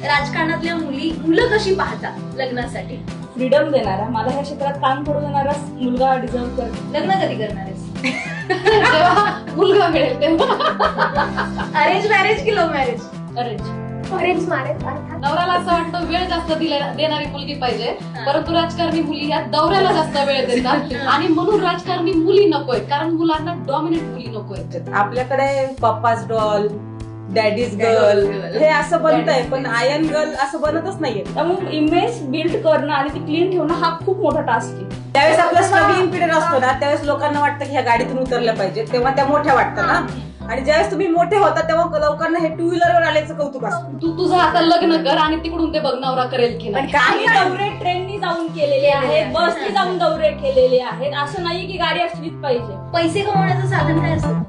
राजकारणातल्या मुलं कशी पाहतात लग्नासाठी? फ्रीडम देणारा, मला ह्या क्षेत्रात काम करू देणारा मुलगा डिझर्व करतो. लग्न कधी करणार आहेस? जेव्हा मुलगा मिळेल तेव्हा. अरेंज मॅरेज की love marriage? Arrange. Arrange marriage अर्थात. नवऱ्याला असं वाटतं वेळ जास्त देणारी मुलगी पाहिजे, परंतु राजकारणी मुली या दौऱ्याला जास्त वेळ देतात आणि म्हणून राजकारणी मुली नकोय, कारण मुलांना डॉमिनेट मुली नकोय. आपल्याकडे पप्पाच डॉल, डॅडीज गर्ल हे असं बनतंय, पण आयन गर्ल असं बनतच नाहीये. त्यामुळे इमेज बिल्ड करणं आणि ती क्लीन ठेवणं हा खूप मोठा टास्क आहे. त्यावेळेस आपलं स्ट्रगलिंग पिरियड असतो ना, त्यावेळेस लोकांना वाटतं की ह्या गाडीतून उतरल्या पाहिजे, तेव्हा त्या मोठ्या वाटतं ना. आणि ज्यावेळेस तुम्ही मोठे होता तेव्हा लोकांना हे 2 व्हीलरवर आल्याचं कौतुक असतं. तू तुझं आता लग्न कर आणि तिकडून ते बघ नवरा करेल की नाही. काही दौरे ट्रेननी जाऊन केलेले आहेत, बसनी जाऊन दौरे केलेले आहेत. असं नाही की गाडी असलीच पाहिजे. पैसे कमवण्याचं साधन काय असतं?